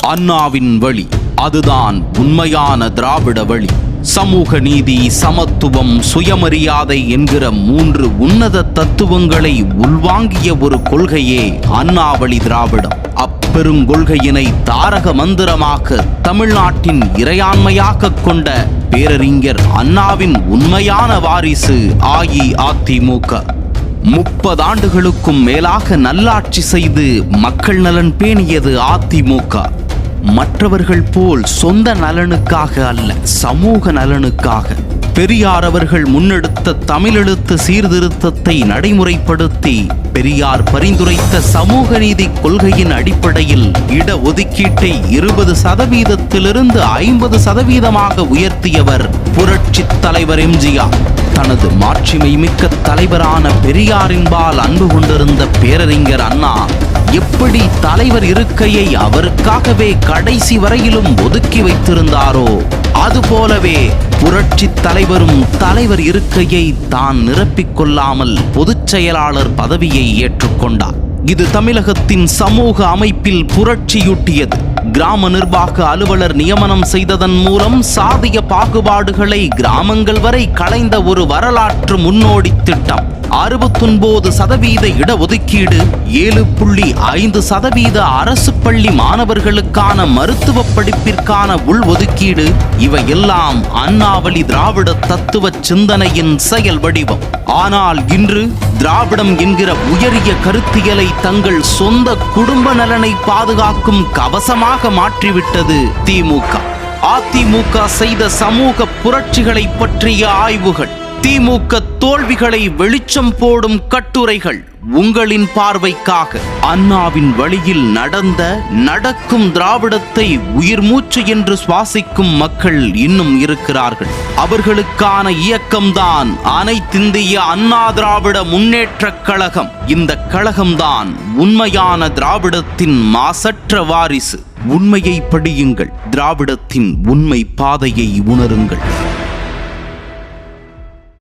அண்ணாவின் வழி, அதுதான் உண்மையான திராவிட வழி. சமூக நீதி, சமத்துவம், சுயமரியாதை என்கிற 3 உன்னத தத்துவங்களை உள்வாங்கிய ஒரு கொள்கையே அண்ணாவழி திராவிடம். அப்பெருங்கொள்கையினை தாரக மந்திரமாக தமிழ்நாட்டின் இறையாண்மையாக கொண்ட பேரறிஞர் அண்ணாவின் உண்மையான வாரிசு அஇஅதிமுக. 30 ஆண்டுகளுக்கும் மேலாக நல்லாட்சி செய்து மக்கள் நலன் பேணியது அதிமுக. மற்றவர்கள் போல் சொந்த நலனுக்காக அல்ல, சமூக நலனுக்காக. பெரியார் அவர்கள் முன்னெடுத்த தமிழெழுத்து சீர்திருத்தத்தை நடைமுறைப்படுத்தி பெரியார் பரிந்துரைத்த சமூக நீதி கொள்கையின் அடிப்படையில் இடஒதுக்கீட்டை 20%-லிருந்து 50%-ஆக உயர்த்தியவர் புரட்சி தலைவர் எம்ஜிஆர். தனது மாட்சிமை மிக்க தலைவரான பெரியாரின்பால் அன்பு கொண்டிருந்த பேரறிஞர் அண்ணா எப்படி தலைவர் இருக்கையை அவருக்காகவே கடைசி வரையிலும் ஒதுக்கி வைத்திருந்தாரோ, அதுபோலவே புரட்சி தலைவரும் தலைவர் இருக்கையை தான் நிரப்பிக் கொள்ளாமல் பொதுச் செயலாளர் பதவியை ஏற்றுக்கொண்டார். இது தமிழகத்தின் சமூக அமைப்பில் புரட்சியூட்டியது. கிராம நிர்வாக அலுவலர் நியமனம் செய்ததன் மூலம் சாதிய பாகுபாடுகளை கிராமங்கள் வரை களைந்த ஒரு வரலாற்று முன்னோடி திட்டம். 69% இடஒதுக்கீடு, 7.5% அரசு பள்ளி மாணவர்களுக்கான மருத்துவ படிப்பிற்கான உள்ஒதுக்கீடு, இவையெல்லாம் அண்ணாவழி திராவிட தத்துவ சிந்தனையின் செயல் வடிவம். ஆனால் இன்று திராவிடம் என்கிற உயரிய கருத்தியலை தங்கள் சொந்த குடும்ப நலனை பாதுகாக்கும் கவசமாக மாற்றிவிட்டது திமுக. அதிமுக செய்த சமூக புரட்சிகளை பற்றிய ஆய்வுகள், திமுக தோல்விகளை வெளிச்சம் போடும் கட்டுரைகள் உங்களின் பார்வைக்காக. அண்ணாவின் வழியில் நடக்கும் திராவிடத்தை உயிர் மூச்சு என்று சுவாசிக்கும் மக்கள் இன்னும் இருக்கிறார்கள். அவர்களுக்கான இயக்கம்தான் அனைத்திந்திய அண்ணா திராவிட முன்னேற்ற கழகம். இந்த கழகம்தான் உண்மையான திராவிடத்தின் மாசற்ற வாரிசு. உண்மையை படியுங்கள், திராவிடத்தின் உண்மை பாதையை உணருங்கள்.